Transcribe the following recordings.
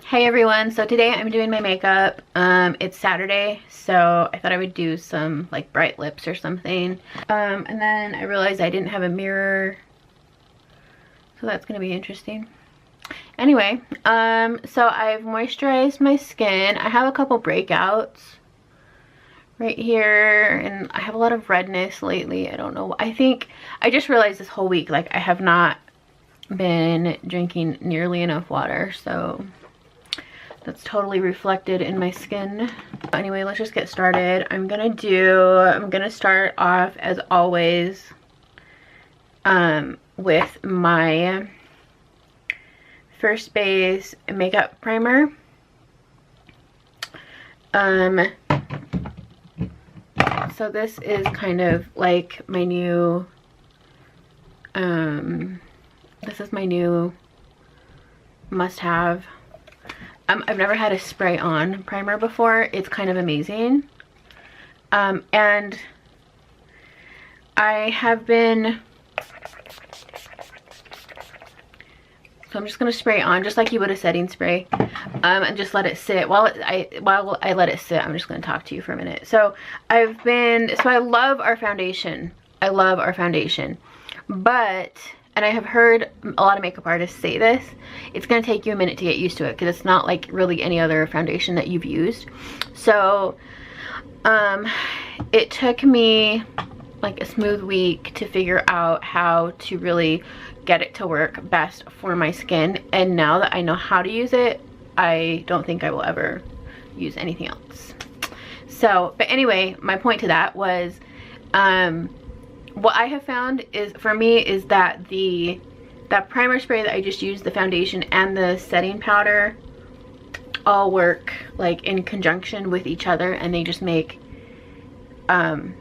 Hey everyone, so today I'm doing my makeup. It's Saturday, so I thought I would do some like bright lips or something. And then I realized I didn't have a mirror, so that's gonna be interesting. Anyway, so I've moisturized my skin. I have a couple breakouts right here, and I have a lot of redness lately. I don't know. I think I just realized this whole week, like I have not been drinking nearly enough water, so that's totally reflected in my skin. Anyway, let's just get started. I'm gonna start off as always with my First Base makeup primer. So this is kind of like my new this is my new must-have. I've never had a spray on primer before. It's kind of amazing. And I have been, so I'm just gonna spray on just like you would a setting spray, and just let it sit. While I let it sit, I'm just gonna talk to you for a minute. So I love our foundation. I love our foundation, but, and I have heard a lot of makeup artists say this, it's going to take you a minute to get used to it because it's not like really any other foundation that you've used. So it took me like a smooth week to figure out how to really get it to work best for my skin, and now that I know how to use it, I don't think I will ever use anything else. So, but anyway, my point to that was what I have found is, for me, is that that primer spray that I just used, the foundation and the setting powder, all work like in conjunction with each other, and they just make the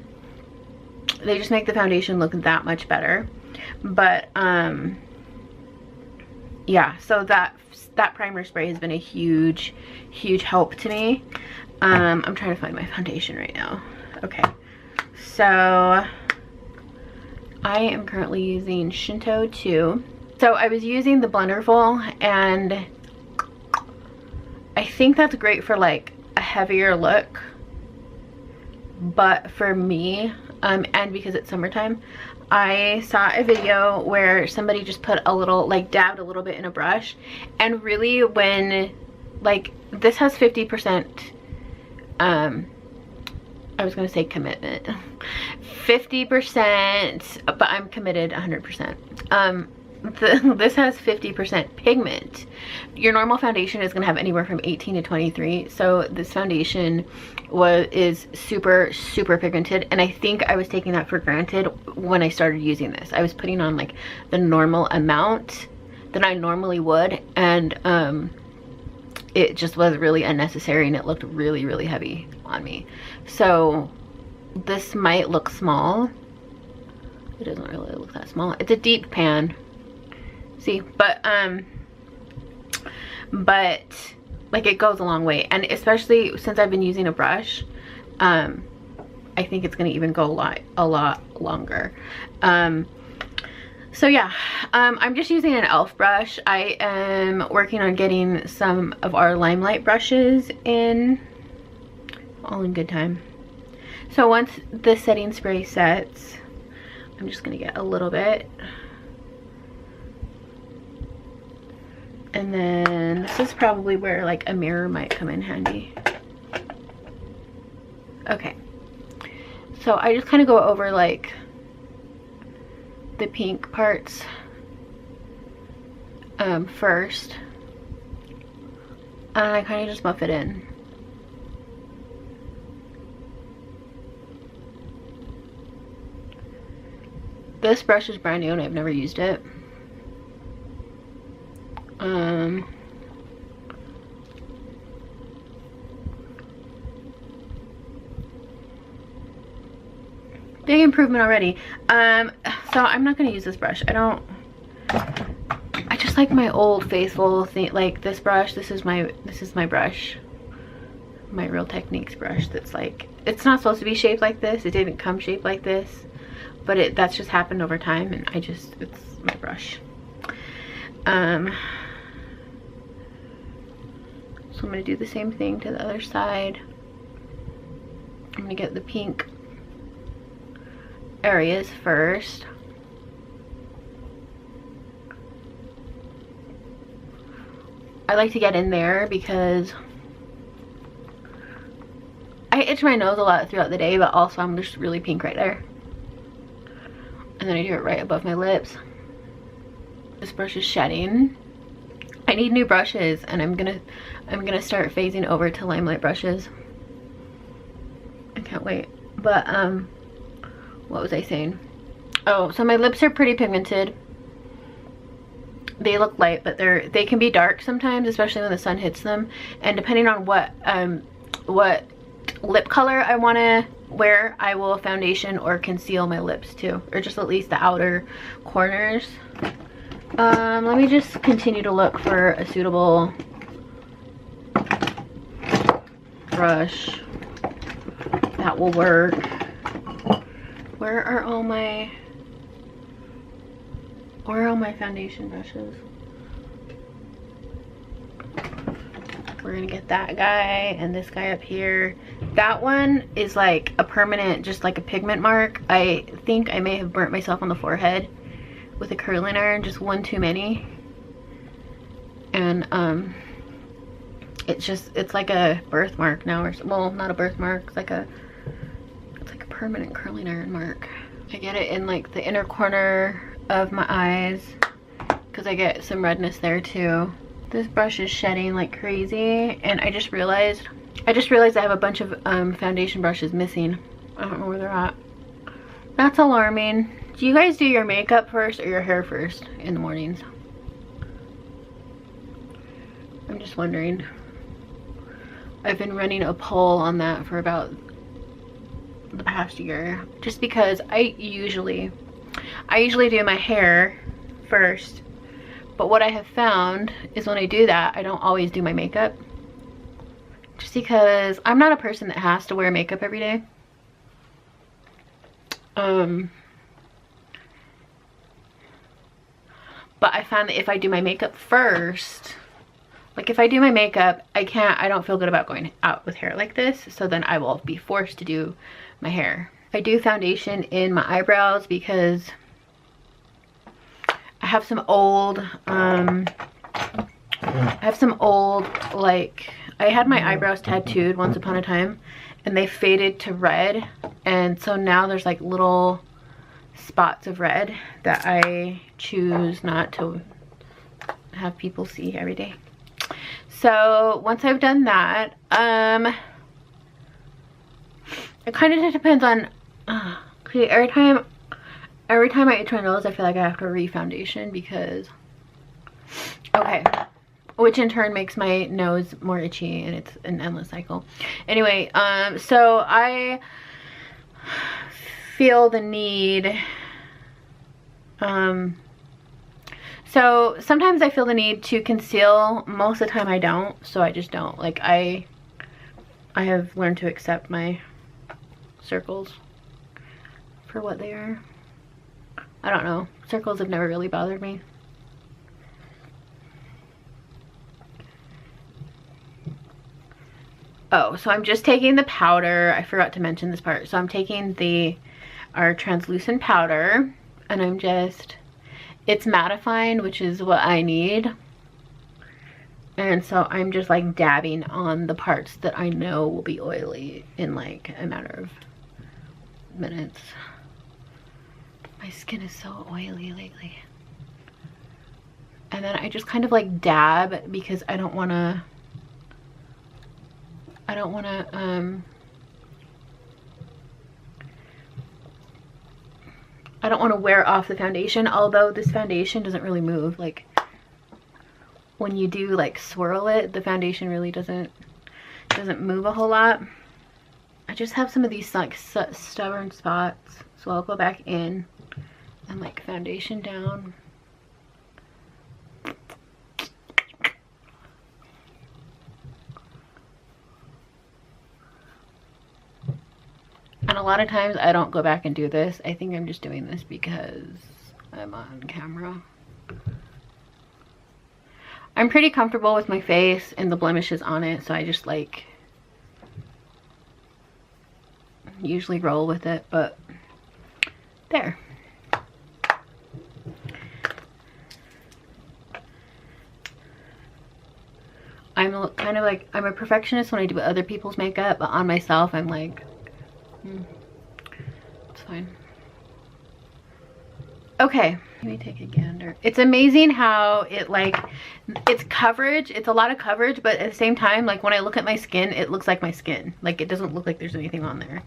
foundation look that much better. But yeah, so that primer spray has been a huge help to me. I'm trying to find my foundation right now. Okay, so I am currently using Shinto 2. So I was using the Blunderful, and I think that's great for like a heavier look. But for me, and because it's summertime, I saw a video where somebody just put a little, like dabbed a little bit in a brush, and really when, like, this has 50%, I was gonna say commitment, 50%, but I'm committed 100%. This has 50% pigment. Your normal foundation is gonna have anywhere from 18 to 23. So this foundation is super pigmented, and I think I was taking that for granted when I started using this. I was putting on like the normal amount that I normally would, and it just was really unnecessary, and it looked really heavy on me. So this might look small. It doesn't really look that small. It's a deep pan. See, but like it goes a long way, and especially since I've been using a brush, I think it's gonna even go a lot longer. So yeah, I'm just using an e.l.f. brush. I am working on getting some of our Limelight brushes in, all in good time. So once the setting spray sets, I'm just gonna get a little bit. And then this is probably where like a mirror might come in handy. Okay, so I just kind of go over like the pink parts first, and I kind of just buff it in. This brush is brand new and I've never used it. Big improvement already. So I'm not gonna use this brush. I just like my old faithful thing, like this brush. This is my brush, my Real Techniques brush. That's like, it's not supposed to be shaped like this. It didn't come shaped like this, but that's just happened over time, and it's my brush. So I'm going to do the same thing to the other side. I'm going to get the pink areas first. I like to get in there because I itch my nose a lot throughout the day, but also I'm just really pink right there. And then I do it right above my lips. This brush is shedding. I need new brushes, and I'm gonna start phasing over to Limelight brushes. I can't wait. But what was I saying? Oh, so my lips are pretty pigmented. They look light, but they can be dark sometimes, especially when the sun hits them. And depending on what lip color I want to wear, I will foundation or conceal my lips too, or just at least the outer corners. Let me just continue to look for a suitable brush that will work. Where are all my foundation brushes? We're gonna get that guy and this guy up here. That one is like a permanent, just like a pigment mark. I think I may have burnt myself on the forehead with a curling iron, just one too many. And it's like a birthmark now, or well, not a birthmark, it's like a permanent curling iron mark. I get it in like the inner corner of my eyes because I get some redness there too. This brush is shedding like crazy, and I just realized I have a bunch of foundation brushes missing. I don't know where they're at. That's alarming. Do you guys do your makeup first or your hair first in the mornings? I'm just wondering. I've been running a poll on that for about the past year, just because I usually do my hair first, but what I have found is when I do that, I don't always do my makeup, just because I'm not a person that has to wear makeup every day. But I found that if I do my makeup first, like if I do my makeup, I don't feel good about going out with hair like this, so then I will be forced to do my hair. I do foundation in my eyebrows because I have some old, like, I had my eyebrows tattooed once upon a time, and they faded to red, and so now there's like little spots of red that I choose not to have people see every day. So once I've done that, it kind of depends on, okay, every time I itch my nose, I feel like I have to re-foundation because, okay, which in turn makes my nose more itchy, and it's an endless cycle. Anyway, so I feel the need, so sometimes I feel the need to conceal. Most of the time I don't, so I just don't. Like I have learned to accept my circles for what they are. I don't know. Circles have never really bothered me. Oh, so I'm just taking the powder. I forgot to mention this part. So I'm taking our translucent powder, and I'm just, it's mattifying, which is what I need. And so I'm just like dabbing on the parts that I know will be oily in like a matter of minutes. My skin is so oily lately. And then I just kind of like dab because I don't want to wear off the foundation, although this foundation doesn't really move. Like when you do like swirl it, the foundation really doesn't move a whole lot. I just have some of these like stubborn spots, so I'll go back in and like foundation down. And a lot of times I don't go back and do this. I think I'm just doing this because I'm on camera. I I'm pretty comfortable with my face and the blemishes on it, so I just like usually roll with it, but there. I'm kind of like, I'm a perfectionist when I do other people's makeup, but on myself I'm like, it's fine. Okay, let me take a gander. It's amazing how it like, it's coverage, it's a lot of coverage, but at the same time, like when I look at my skin, it looks like my skin. Like it doesn't look like there's anything on there.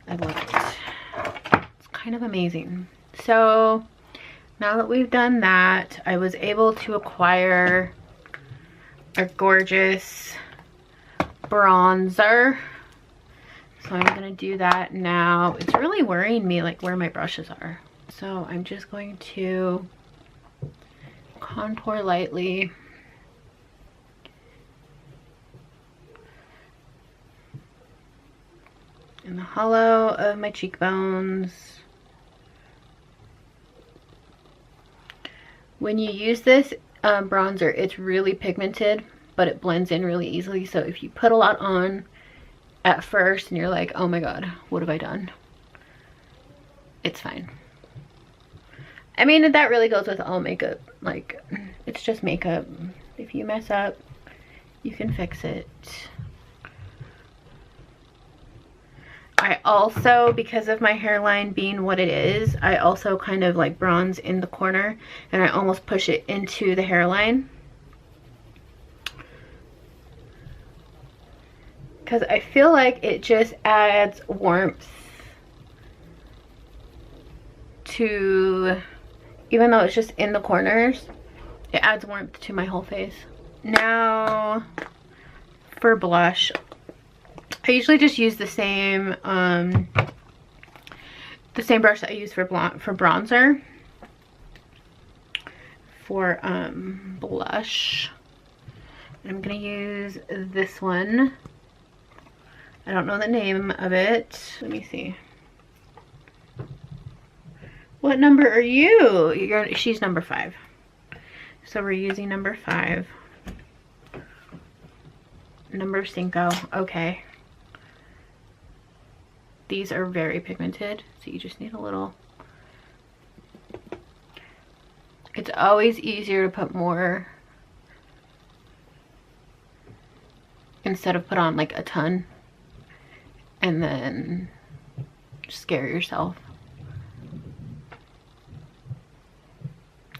I love it. It's kind of amazing. So now that we've done that, I was able to acquire a gorgeous bronzer. So I'm gonna do that now. It's really worrying me like where my brushes are. So I'm just going to contour lightly. In the hollow of my cheekbones. When you use this bronzer, it's really pigmented, but it blends in really easily. So if you put a lot on at first and you're like, oh my god, what have I done? It's fine. I mean, that really goes with all makeup. Like, it's just makeup. If you mess up, you can fix it. I also, because of my hairline being what it is, I also kind of like bronze in the corner and I almost push it into the hairline. Because I feel like it just adds warmth to, even though it's just in the corners, it adds warmth to my whole face. Now for blush, I usually just use the same brush that I use for bronzer. For blush, I'm gonna use this one. I don't know the name of it. Let me see. What number are you? She's number 5. So we're using number 5. Number 5. Okay. These are very pigmented, so you just need a little. It's always easier to put more instead of put on like a ton and then scare yourself.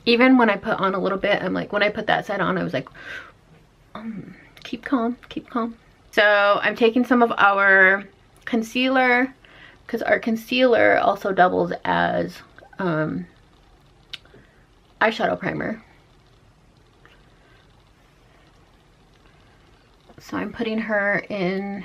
Even when I put on a little bit, I'm like, when I put that side on, I was like, keep calm, keep calm. So I'm taking some of our concealer, because our concealer also doubles as eyeshadow primer. So I'm putting her in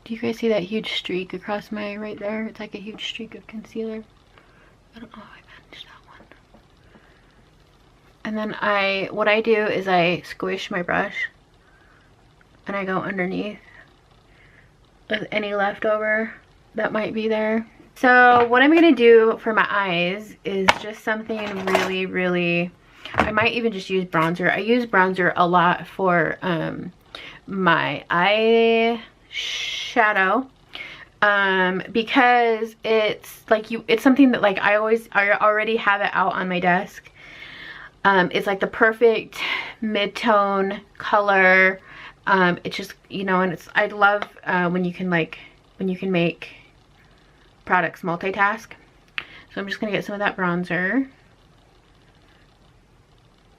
do you guys see that huge streak across my right there? It's like a huge streak of concealer. I don't know how I managed that one. And then what I do is I squish my brush and I go underneath with any leftover that might be there. So what I'm gonna do for my eyes is just something really, really, I might even just use bronzer. I use bronzer a lot for my eye shadow because it's like it's something that like I already have it out on my desk. It's like the perfect mid-tone color. It's just, you know, and it's, I love when you can make products multitask. So I'm just gonna get some of that bronzer.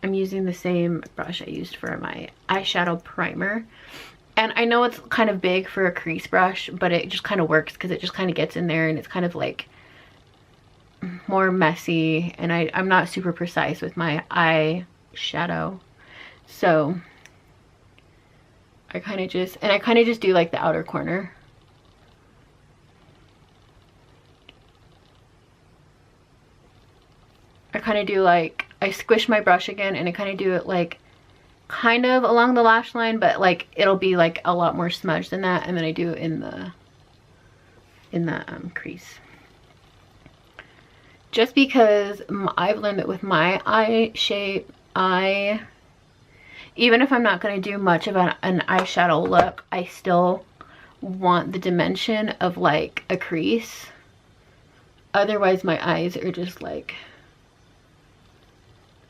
I'm using the same brush I used for my eyeshadow primer. And I know it's kind of big for a crease brush, but it just kind of works because it just kind of gets in there and it's kind of like more messy. And I'm not super precise with my eyeshadow. So I kind of just do like the outer corner. I kind of do like, I squish my brush again and I kind of do it like kind of along the lash line, but like it'll be like a lot more smudged than that, and then I do in the crease. Just because I've learned that with my eye shape, even if I'm not going to do much of an eyeshadow look, I still want the dimension of like a crease. Otherwise my eyes are just like,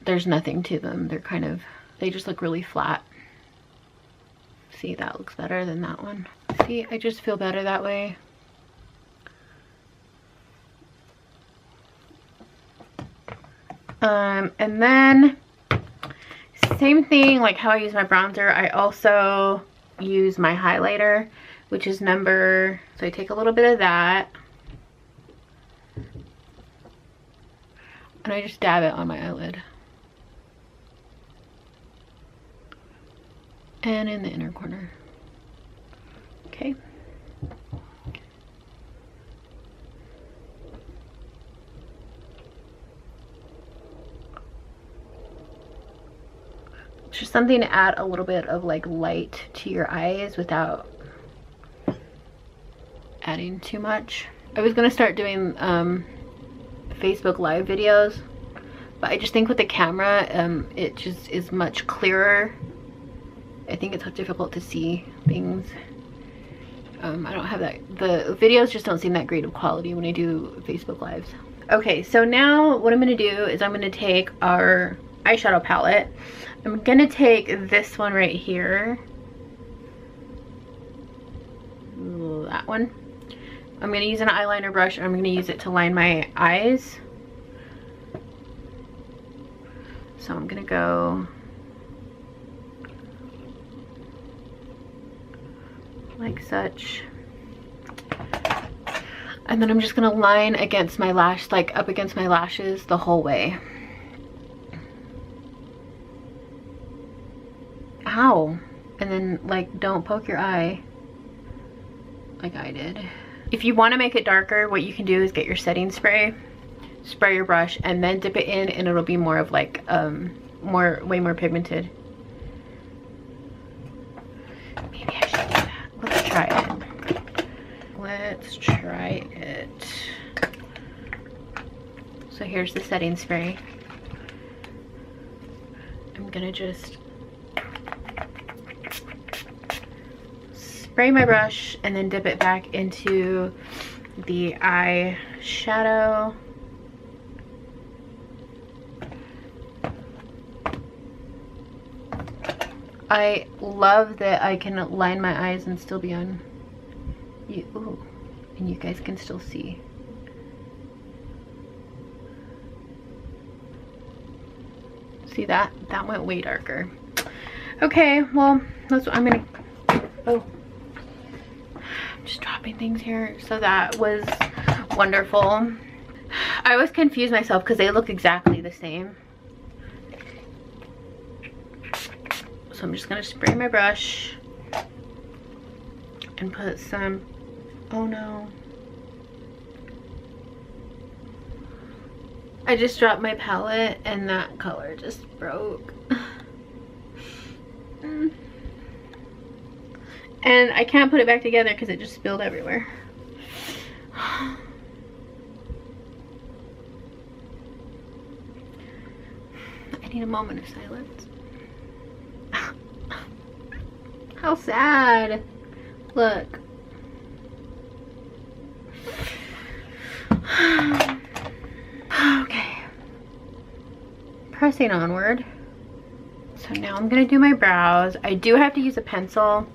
there's nothing to them. They're kind of, they just look really flat. See, that looks better than that one. See, I just feel better that way. And then same thing, like how I use my bronzer, I also use my highlighter, which is number, so I take a little bit of that and I just dab it on my eyelid and in the inner corner. Okay. Just something to add a little bit of like light to your eyes without adding too much. I was gonna start doing Facebook Live videos, but I just think with the camera it just is much clearer. I think it's so difficult to see things. I don't have that, the videos just don't seem that great of quality when I do Facebook Lives. Okay, so now what I'm gonna do is I'm gonna take our eyeshadow palette. I'm gonna take this one right here, that one. I'm gonna use an eyeliner brush and I'm gonna use it to line my eyes. So I'm gonna go like such. And then I'm just gonna line against my lash, like up against my lashes the whole way. Ow. And then like don't poke your eye like I did. If you want to make it darker, what you can do is get your setting spray, spray your brush, and then dip it in and it'll be more of like way more pigmented. Maybe I should do that. Let's try it. Let's try it. So here's the setting spray. I'm gonna just spray my brush and then dip it back into the eyeshadow. I love that I can line my eyes and still be on you. Ooh, and you guys can still see. See that? That went way darker. Okay, well, that's what I'm gonna, oh. Just dropping things here. So that was wonderful. I always confuse myself because they look exactly the same. So I'm just gonna spray my brush and put some, oh no. I just dropped my palette and that color just broke. And I can't put it back together because it just spilled everywhere. I need a moment of silence. How sad. Look. Okay. Pressing onward. So now I'm gonna do my brows. I do have to use a pencil.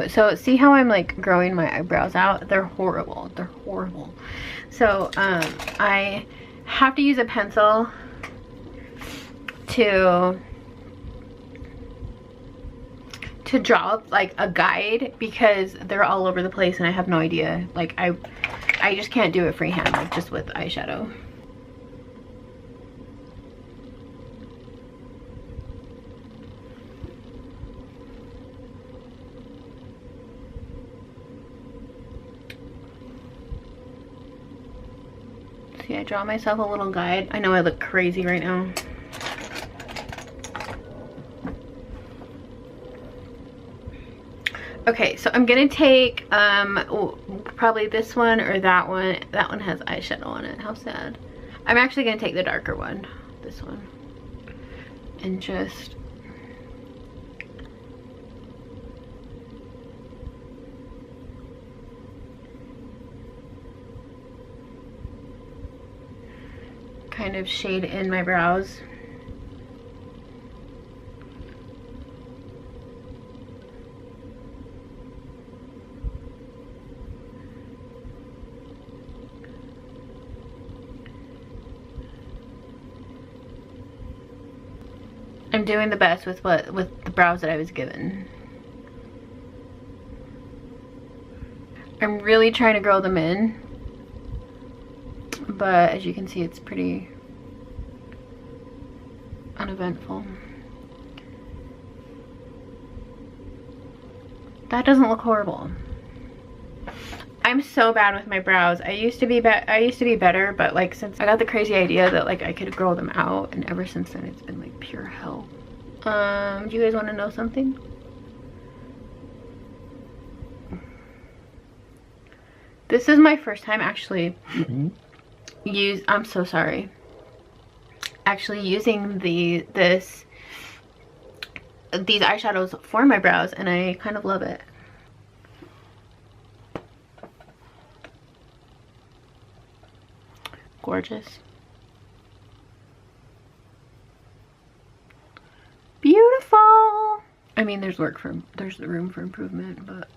So see how I'm like growing my eyebrows out? They're horrible. They're horrible. So I have to use a pencil to draw like a guide because they're all over the place and I have no idea. Like I just can't do it freehand, like just with eyeshadow. See, I draw myself a little guide. I know I look crazy right now. Okay, so I'm gonna take probably this one or that one. That one has eyeshadow on it. How sad. I'm actually gonna take the darker one, this one, and just kind of shade in my brows. I'm doing the best with the brows that I was given. I'm really trying to grow them in, but as you can see, it's pretty uneventful. That doesn't look horrible. I'm so bad with my brows. I used to be better, but like since I got the crazy idea that like I could grow them out, and ever since then it's been like pure hell. Do you guys want to know something? This is my first time actually I'm so sorry. Actually using these eyeshadows for my brows, and I kind of love it. Gorgeous. Beautiful. I mean, there's room for improvement, but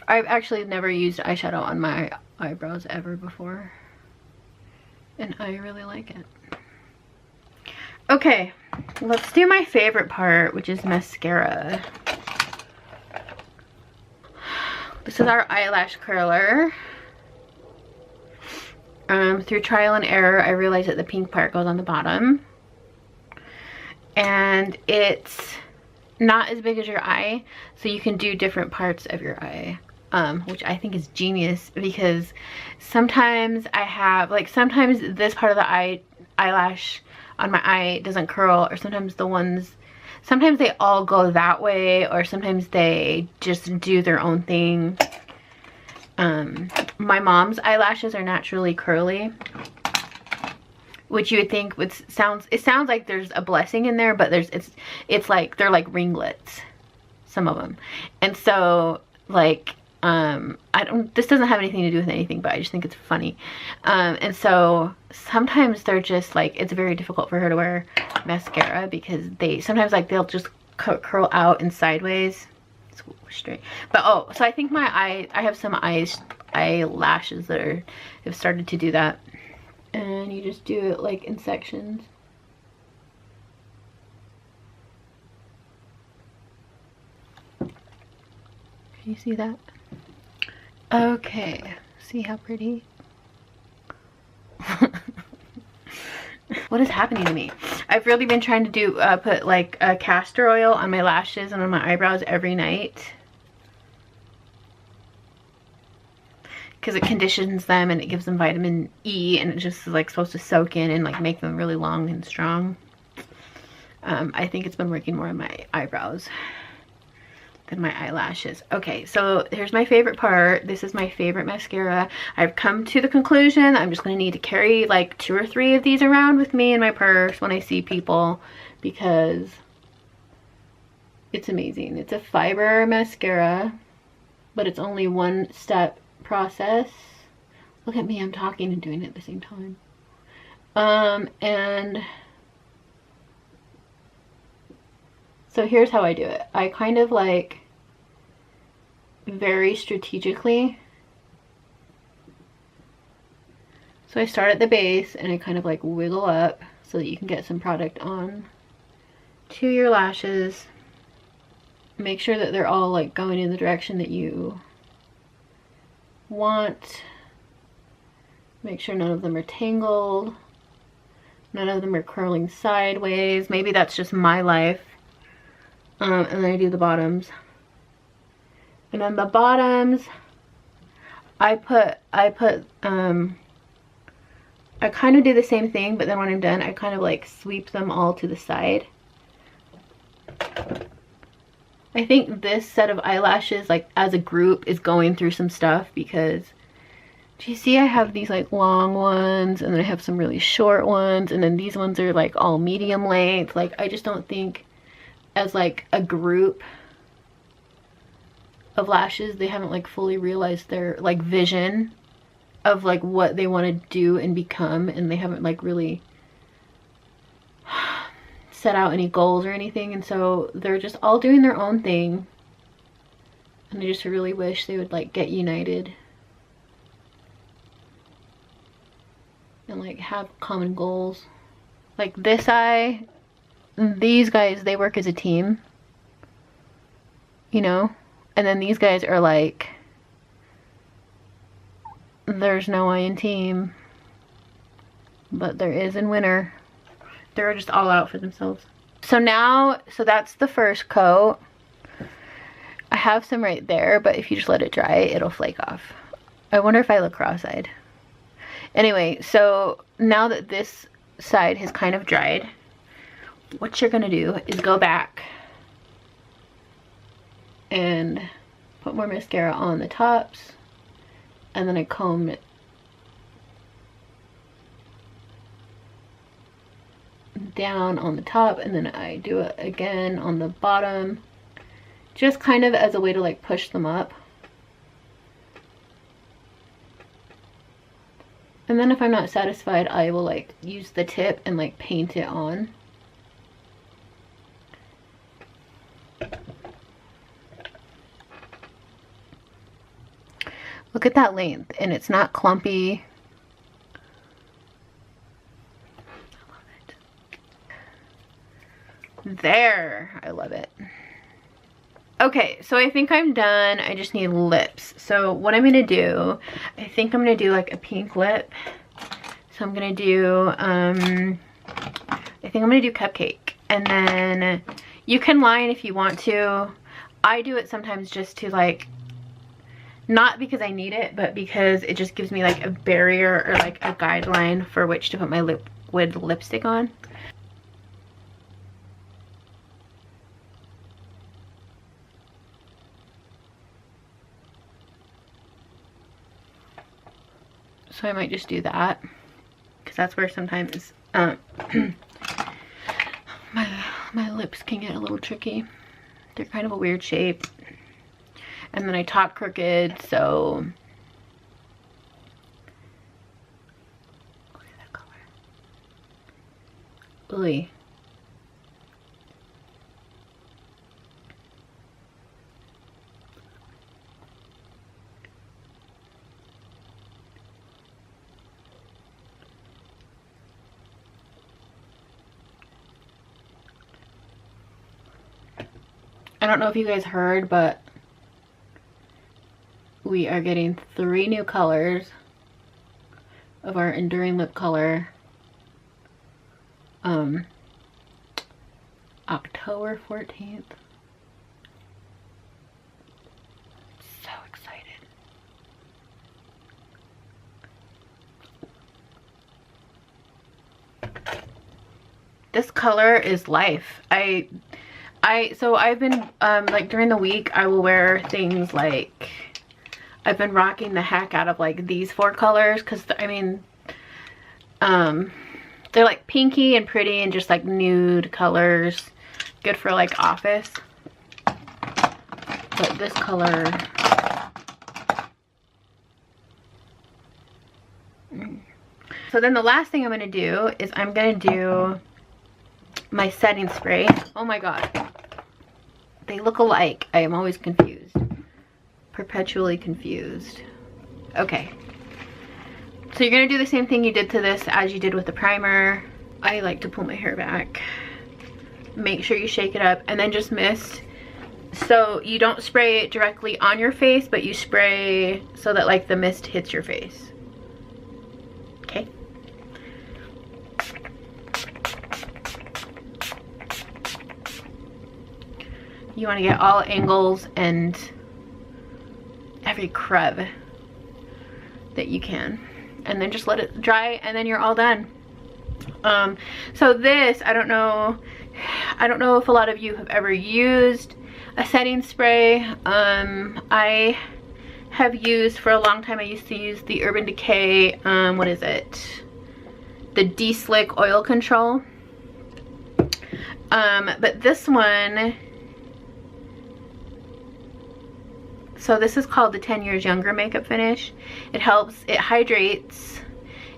I've actually never used eyeshadow on my eyebrows ever before, and I really like it. Okay, let's do my favorite part, which is mascara. This is our eyelash curler. Through trial and error, I realized that the pink part goes on the bottom. And it's not as big as your eye, so you can do different parts of your eye. Which I think is genius, because sometimes sometimes this part of the eyelash on my eye doesn't curl, or sometimes they all go that way, or sometimes they just do their own thing. My mom's eyelashes are naturally curly, which you would think it sounds like there's a blessing in there, but it's like they're like ringlets, some of them. And so like this doesn't have anything to do with anything, but I just think it's funny. And so sometimes they're just like, it's very difficult for her to wear mascara, because sometimes like they'll just curl out and sideways. It's straight. But so I think I have some eyelashes that have started to do that. And you just do it like in sections. Can you see that? Okay, see how pretty? What is happening to me? I've really been trying to do put like a castor oil on my lashes and on my eyebrows every night, because it conditions them and it gives them vitamin E, and it just is like supposed to soak in and like make them really long and strong. I think it's been working more on my eyebrows than my eyelashes. Okay, so here's my favorite part. This is my favorite mascara. I've come to the conclusion I'm just going to need to carry like 2 or 3 of these around with me in my purse when I see people, because it's amazing. It's a fiber mascara, but it's only one step process. Look at me, I'm talking and doing it at the same time. And so here's how I do it. I kind of like very strategically. So I start at the base and I kind of like wiggle up so that you can get some product on to your lashes. Make sure that they're all like going in the direction that you want. Make sure none of them are tangled. None of them are curling sideways. Maybe that's just my life. And then I do the bottoms. And on the bottoms, I kind of do the same thing, but then when I'm done, I kind of like sweep them all to the side. I think this set of eyelashes, like as a group, is going through some stuff because, do you see I have these like long ones and then I have some really short ones and then these ones are like all medium length. Like I just don't think as like a group of lashes they haven't like fully realized their like vision of like what they want to do and become, and they haven't like really set out any goals or anything, and so they're just all doing their own thing, and I just really wish they would like get united and like have common goals. Like this eye, these guys, they work as a team, you know, and then these guys are like, there's no I in team, but there is in winter. They're just all out for themselves. So now, so that's the first coat. I have some right there, but if you just let it dry, it'll flake off. I wonder if I look cross-eyed. Anyway, so now that this side has kind of dried, what you're gonna do is go back and put more mascara on the tops, and then I comb it down on the top, and then I do it again on the bottom, just kind of as a way to like push them up. And then if I'm not satisfied, I will like use the tip and like paint it on. Look at that length, and it's not clumpy. I love it. There, I love it. Okay, so I think I'm done. I just need lips. So what I'm gonna do, I think I'm gonna do like a pink lip. So I'm gonna do, I think I'm gonna do Cupcake. And then you can line if you want to. I do it sometimes just to like, not because I need it, but because it just gives me like a barrier or like a guideline for which to put my liquid lipstick on. So I might just do that, because that's where sometimes my lips can get a little tricky. They're kind of a weird shape. And then I talk crooked, so look at that color. Ooh. I don't know if you guys heard, but we are getting 3 new colors of our Enduring Lip Color October 14th. So excited. This color is life. So I've been like during the week I will wear things like, I've been rocking the heck out of like these 4 colors, because I mean they're like pinky and pretty and just like nude colors, good for like office. But this color, so then the last thing I'm gonna do is I'm gonna do my setting spray. Oh my god, they look alike. I am always confused, perpetually confused. Okay, so you're gonna do the same thing you did to this as you did with the primer. I like to pull my hair back. Make sure you shake it up and then just mist. So you don't spray it directly on your face, but you spray so that like the mist hits your face. Okay. You want to get all angles and every crev that you can, and then just let it dry, and then you're all done. So this, I don't know I don't know if a lot of you have ever used a setting spray. I have used for a long time. I used to use the Urban Decay, what is it? The De-Slick Oil Control. But this one, so this is called the 10 Years Younger Makeup Finish. It helps, it hydrates,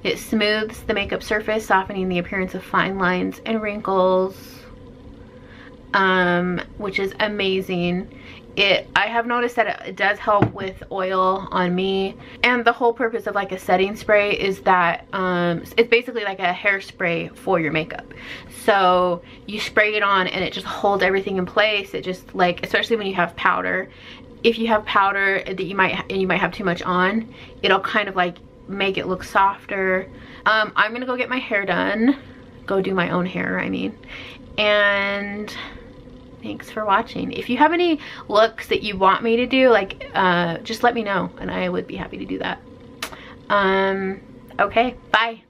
it smooths the makeup surface, softening the appearance of fine lines and wrinkles, which is amazing. I have noticed that it does help with oil on me, and the whole purpose of like a setting spray is that it's basically like a hairspray for your makeup. So you spray it on and it just holds everything in place. It just, like, especially when you have powder, if you have powder that you might have too much on, it'll kind of like make it look softer. I'm gonna go get my hair done, go do my own hair, I mean, and thanks for watching. If you have any looks that you want me to do, like, just let me know and I would be happy to do that. Okay, bye.